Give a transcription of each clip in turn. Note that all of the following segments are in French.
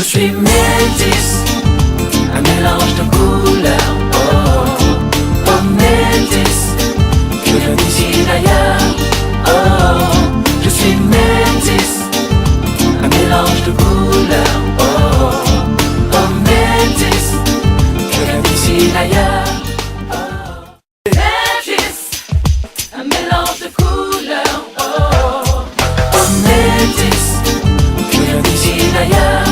suis métis, un mélange de couleurs. Oh, oh métis, je viens d'ici d'ailleurs. Oh, je suis métis, un mélange de couleurs. Oh, oh métis, je viens d'ici d'ailleurs. Oh, métis, un mélange de couleurs. Oh, oh métis, je viens d'ici d'ailleurs.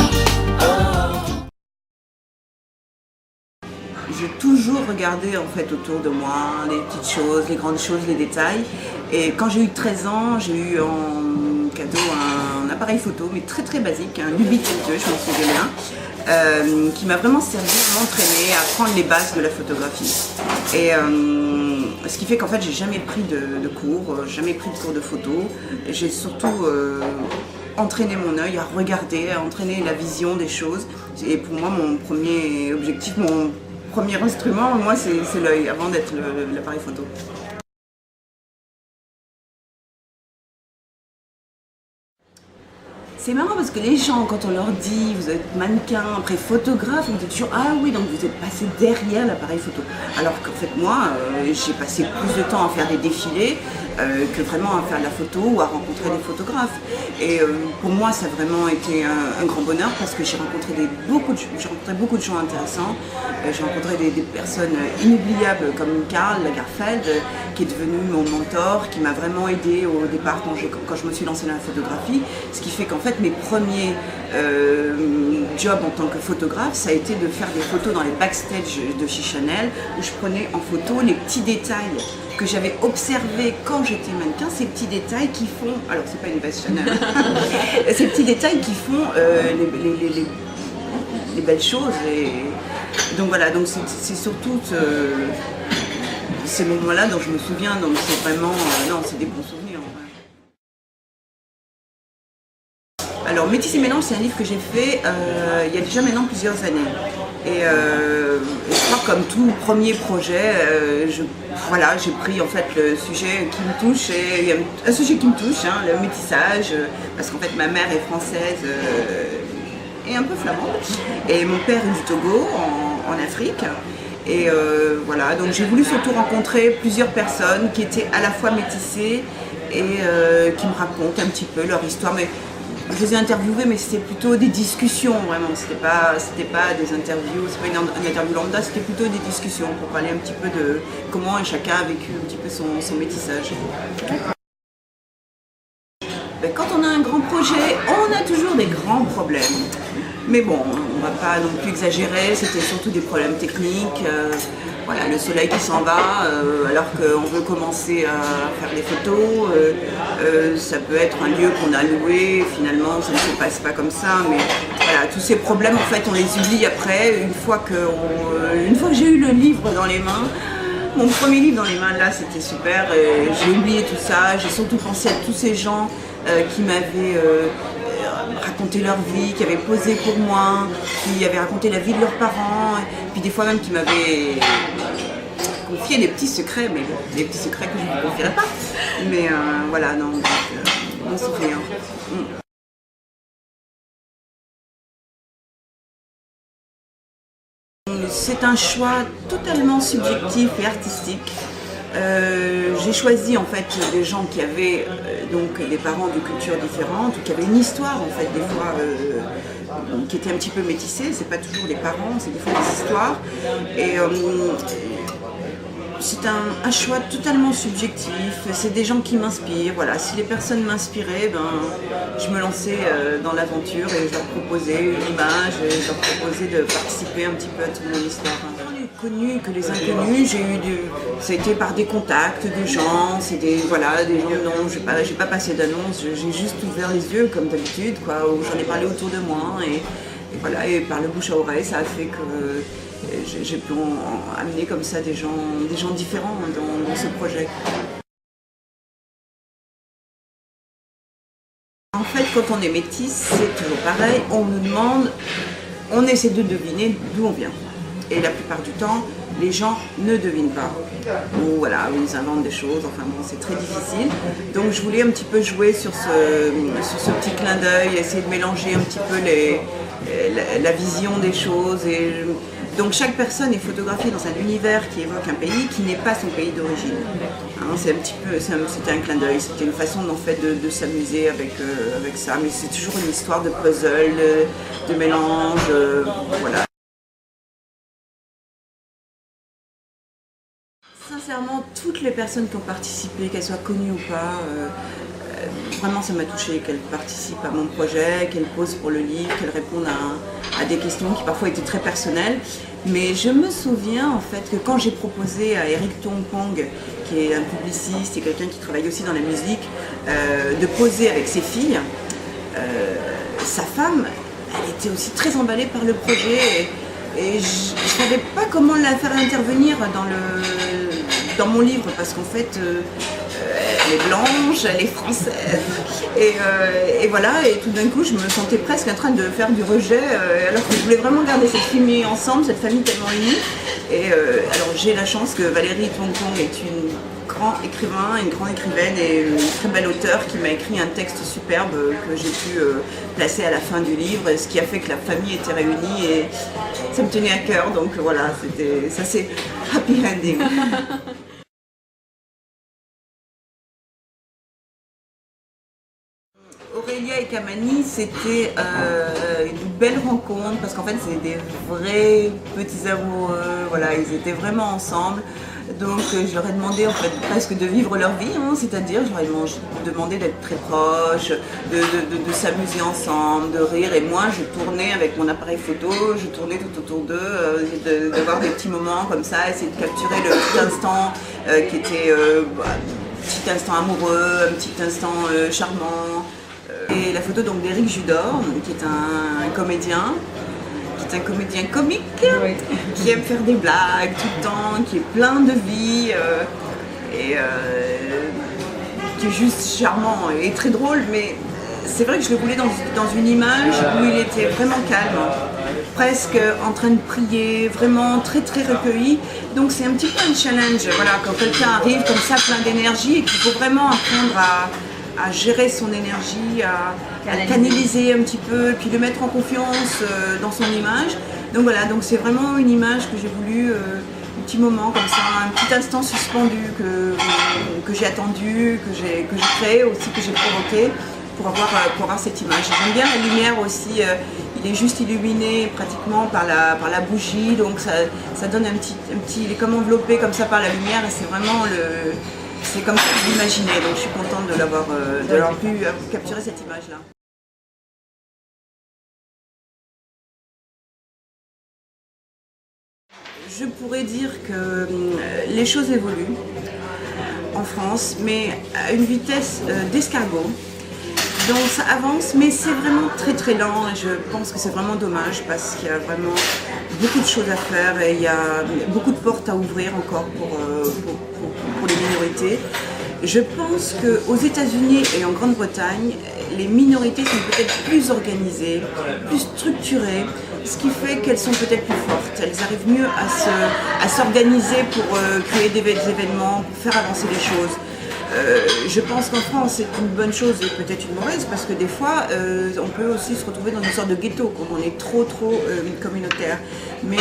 J'ai toujours regardé en fait autour de moi les petites choses, les grandes choses, les détails. Et quand j'ai eu 13 ans, j'ai eu en cadeau un appareil photo, mais très très basique, un Lubic 2, je m'en souviens bien, qui m'a vraiment servi à m'entraîner, à apprendre les bases de la photographie. Et ce qui fait qu'en fait, j'ai jamais pris de cours, jamais pris de cours de photo. J'ai surtout entraîner mon œil, à regarder, à entraîner la vision des choses. Et pour moi, mon premier objectif, mon premier instrument, moi, c'est l'œil, avant d'être l'appareil photo. C'est marrant parce que les gens, quand on leur dit vous êtes mannequin, après photographe, on dit toujours ah oui, donc vous êtes passé derrière l'appareil photo. Alors qu'en fait moi, j'ai passé plus de temps à faire des défilés que vraiment à faire de la photo ou à rencontrer des photographes. Et pour moi, ça a vraiment été un grand bonheur parce que j'ai rencontré beaucoup de gens intéressants. J'ai rencontré des personnes inoubliables comme Karl Lagerfeld, qui est devenu mon mentor, qui m'a vraiment aidé au départ quand je me suis lancée dans la photographie. Ce qui fait qu'en fait, mes premiers jobs en tant que photographe, ça a été de faire des photos dans les backstage de chez Chanel, où je prenais en photo les petits détails que j'avais observés quand j'étais mannequin, ces petits détails qui font, alors c'est pas une veste Chanel, ces petits détails qui font les belles choses. Et donc voilà, donc c'est surtout ces moments-là dont je me souviens, donc c'est vraiment, non, c'est des bons souvenirs. Alors Métis et Mélange, c'est un livre que j'ai fait il y a déjà maintenant plusieurs années. Et je crois que comme tout premier projet, j'ai pris en fait le sujet qui me touche, et il y a un sujet qui me touche, hein, le métissage, parce qu'en fait ma mère est française et un peu flamande, et mon père est du Togo en Afrique. Et voilà, donc j'ai voulu surtout rencontrer plusieurs personnes qui étaient à la fois métissées et qui me racontent un petit peu leur histoire. Mais je les ai interviewés, mais c'était plutôt des discussions, vraiment. C'était pas des interviews, c'est pas une interview lambda, c'était plutôt des discussions pour parler un petit peu de comment chacun a vécu un petit peu son métissage. Ben, quand on a un grand projet, on a toujours des grands problèmes. Mais bon, on va pas non plus exagérer, c'était surtout des problèmes techniques. Voilà, le soleil qui s'en va, alors qu'on veut commencer à faire des photos. Ça peut être un lieu qu'on a loué, finalement ça ne se passe pas comme ça. Mais voilà, tous ces problèmes, en fait, on les oublie après. Une fois que j'ai eu le livre dans les mains, mon premier livre dans les mains, là, c'était super. J'ai oublié tout ça, j'ai surtout pensé à tous ces gens qui m'avaient raconté leur vie, qui avaient posé pour moi, qui avaient raconté la vie de leurs parents, et puis des fois même qui m'avaient confié des petits secrets, mais bon, des petits secrets que je ne vous confierai pas. Mais voilà, non, mon souvenir. C'est un choix totalement subjectif et artistique. J'ai choisi en fait des gens qui avaient donc des parents de cultures différentes, ou qui avaient une histoire en fait des fois qui était un petit peu métissée. C'est pas toujours les parents, c'est des fois des histoires. Et c'est un choix totalement subjectif. C'est des gens qui m'inspirent. Voilà, si les personnes m'inspiraient, je me lançais dans l'aventure et je leur proposais une image, et je leur proposais de participer un petit peu à toute mon histoire. Connus que les inconnus, ça a été par des contacts de gens, c'est des gens, non, j'ai pas passé d'annonce, j'ai juste ouvert les yeux comme d'habitude, quoi, où j'en ai parlé autour de moi, et voilà, et par le bouche à oreille, ça a fait que j'ai pu amener comme ça des gens différents dans ce projet. En fait, quand on est métisse, c'est toujours pareil, on essaie de deviner d'où on vient. Et la plupart du temps, les gens ne devinent pas. Ou voilà, ils inventent des choses, enfin bon, c'est très difficile. Donc je voulais un petit peu jouer sur ce petit clin d'œil, essayer de mélanger un petit peu la vision des choses. Donc chaque personne est photographiée dans un univers qui évoque un pays qui n'est pas son pays d'origine. Hein, c'était un clin d'œil, c'était une façon en fait de s'amuser avec ça, mais c'est toujours une histoire de puzzle, de mélange, voilà. Sincèrement, toutes les personnes qui ont participé, qu'elles soient connues ou pas, vraiment ça m'a touchée qu'elles participent à mon projet, qu'elles posent pour le livre, qu'elles répondent à des questions qui parfois étaient très personnelles. Mais je me souviens en fait que quand j'ai proposé à Eric Tongpong, qui est un publiciste et quelqu'un qui travaille aussi dans la musique, de poser avec ses filles, sa femme, elle était aussi très emballée par le projet. Et je ne savais pas comment la faire intervenir dans mon livre parce qu'en fait elle est blanche, elle est française et voilà, et tout d'un coup je me sentais presque en train de faire du rejet alors que je voulais vraiment garder cette famille ensemble, cette famille tellement unie. Et alors j'ai la chance que Valérie Tongpong est une grande écrivaine et une très belle auteure qui m'a écrit un texte superbe que j'ai pu placer à la fin du livre, ce qui a fait que la famille était réunie et ça me tenait à cœur, donc voilà, ça c'est happy ending. Aurélia et Kamani, c'était une belle rencontre parce qu'en fait c'est des vrais petits amoureux, voilà, ils étaient vraiment ensemble. Donc je leur ai demandé en fait presque de vivre leur vie, hein, c'est-à-dire je leur ai demandé d'être très proches, de s'amuser ensemble, de rire. Et moi je tournais avec mon appareil photo, je tournais tout autour d'eux, d'avoir des petits moments comme ça, essayer de capturer le petit instant qui était un petit instant amoureux, un petit instant charmant. Et la photo donc d'Éric Judor, qui est un comédien comique, oui, qui aime faire des blagues tout le temps, qui est plein de vie et qui est juste charmant et très drôle. Mais c'est vrai que je le voulais dans une image où il était vraiment calme, presque en train de prier, vraiment très très recueilli. Donc c'est un petit peu un challenge, voilà, quand quelqu'un arrive comme ça plein d'énergie et qu'il faut vraiment apprendre à gérer son énergie, à canaliser un petit peu, et puis le mettre en confiance dans son image. Donc voilà, donc c'est vraiment une image que j'ai voulu, un petit moment comme ça, un petit instant suspendu que j'ai attendu, que j'ai créé aussi, que j'ai provoqué pour avoir cette image. J'aime bien la lumière aussi, il est juste illuminé pratiquement par la bougie, donc ça donne un petit, il est comme enveloppé comme ça par la lumière et c'est vraiment c'est comme ça que je l'imaginais, donc je suis contente d'avoir pu capturer cette image-là. Je pourrais dire que les choses évoluent en France, mais à une vitesse d'escargot. Donc ça avance, mais c'est vraiment très très lent et je pense que c'est vraiment dommage parce qu'il y a vraiment beaucoup de choses à faire et il y a beaucoup de portes à ouvrir encore pour les minorités. Je pense qu'aux États-Unis et en Grande-Bretagne, les minorités sont peut-être plus organisées, plus structurées, ce qui fait qu'elles sont peut-être plus fortes. Elles arrivent mieux à s'organiser pour créer des événements, pour faire avancer les choses. Je pense qu'en France c'est une bonne chose et peut-être une mauvaise parce que des fois on peut aussi se retrouver dans une sorte de ghetto quand on est trop communautaire. Mais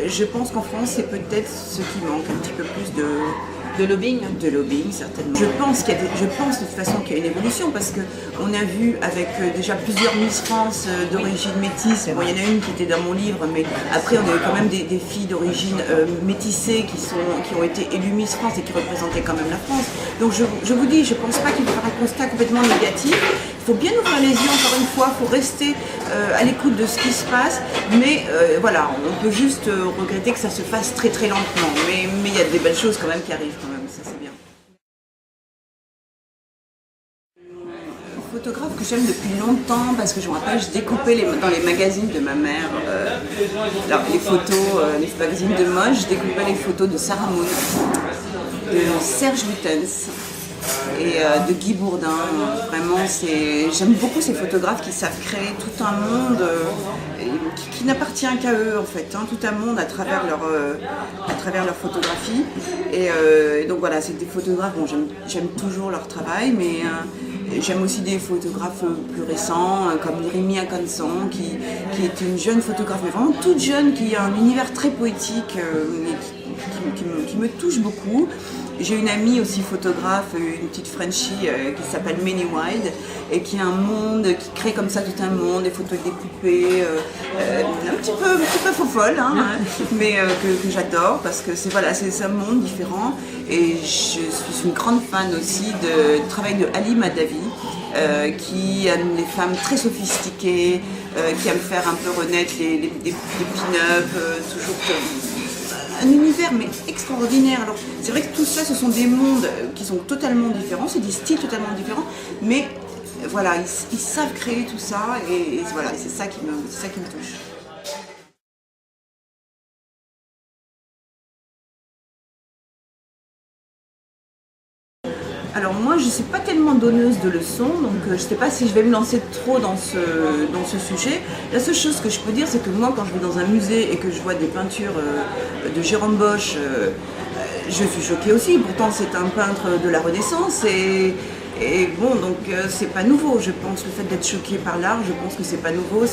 je pense qu'en France c'est peut-être ce qui manque, un petit peu plus de lobbying. De lobbying certainement. Je pense de toute façon qu'il y a une évolution parce qu'on a vu avec déjà plusieurs Miss France d'origine métisse. Bon, il y en a une qui était dans mon livre, mais après on a eu quand même des filles d'origine métissée qui ont été élues Miss France et qui représentaient quand même la France. Donc je vous dis, je ne pense pas qu'il faut faire un constat complètement négatif. Il faut bien ouvrir les yeux encore une fois, il faut rester à l'écoute de ce qui se passe. Mais voilà, on peut juste regretter que ça se fasse très très lentement. Mais il y a des belles choses quand même qui arrivent quand même, ça c'est bien. Photographe que j'aime depuis longtemps parce que je me rappelle, je découpais dans les magazines de ma mère les photos, les magazines de mode, je découpais les photos de Sarah Moon, de Serge Lutens et de Guy Bourdin. Vraiment, j'aime beaucoup ces photographes qui savent créer tout un monde qui n'appartient qu'à eux en fait, hein, tout un monde à travers leur photographie. Et donc voilà, c'est des photographes, bon, j'aime toujours leur travail, mais J'aime aussi des photographes plus récents, comme Rimi Akansan, qui est une jeune photographe, mais vraiment toute jeune, qui a un univers très poétique, qui me touche beaucoup. J'ai une amie aussi photographe, une petite Frenchie qui s'appelle Minnie Wild et qui a un monde, qui crée comme ça tout un monde, des photos avec des poupées, un petit peu faux-folle, hein, mais que j'adore parce que c'est un monde différent. Et je suis une grande fan aussi du travail de Ali Madavi, qui aime les femmes très sophistiquées, qui aime faire un peu renaître des pin-up, toujours un univers mais extraordinaire. Alors c'est vrai que tout ça, ce sont des mondes qui sont totalement différents, c'est des styles totalement différents, mais voilà, ils savent créer tout ça et voilà, c'est ça qui me touche. Alors moi je ne suis pas tellement donneuse de leçons, donc je ne sais pas si je vais me lancer trop dans ce sujet. La seule chose que je peux dire, c'est que moi quand je vais dans un musée et que je vois des peintures de Jérôme Bosch, je suis choquée aussi. Pourtant c'est un peintre de la Renaissance et bon, donc c'est pas nouveau. Je pense le fait d'être choqué par l'art, je pense que c'est pas nouveau.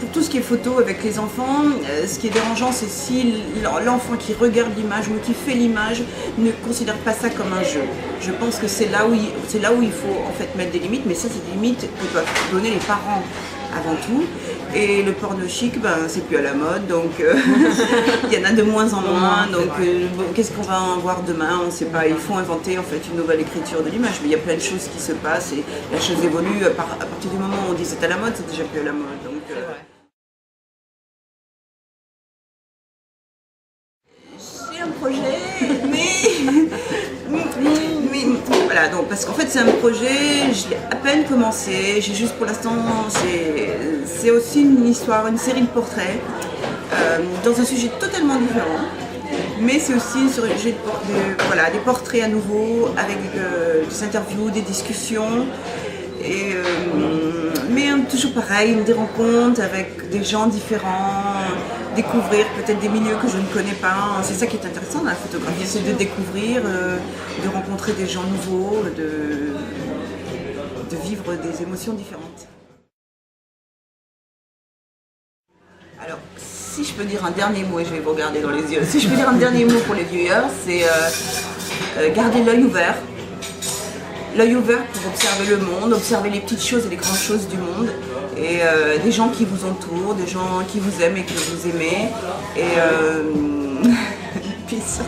Pour tout ce qui est photo avec les enfants, ce qui est dérangeant, c'est si l'enfant qui regarde l'image ou qui fait l'image ne considère pas ça comme un jeu. Je pense que c'est là où il faut en fait mettre des limites, mais ça c'est des limites que doivent donner les parents avant tout. Et le porno chic, c'est plus à la mode, donc il y en a de moins en moins. Donc qu'est-ce qu'on va en voir demain? On ne sait pas. Il faut inventer en fait une nouvelle écriture de l'image. Mais il y a plein de choses qui se passent et la chose évolue. À partir du moment où on dit c'est à la mode, c'est déjà plus à la mode. Donc, j'ai un projet, mais voilà, donc, parce qu'en fait c'est un projet, je l'ai à peine commencé, j'ai juste pour l'instant, c'est aussi une histoire, une série de portraits, dans un sujet totalement différent, mais c'est aussi sur des portraits à nouveau, avec des interviews, des discussions, mais toujours pareil, des rencontres avec des gens différents, découvrir peut-être des milieux que je ne connais pas. C'est ça qui est intéressant dans la photographie, c'est de découvrir, de rencontrer des gens nouveaux, de vivre des émotions différentes. Alors, si je peux dire un dernier mot, et je vais vous regarder dans les yeux, si je peux dire un dernier mot pour les viewers, c'est garder l'œil ouvert. L'œil ouvert pour observer le monde, observer les petites choses et les grandes choses du monde, et des gens qui vous entourent, des gens qui vous aiment et que vous aimez, et peace.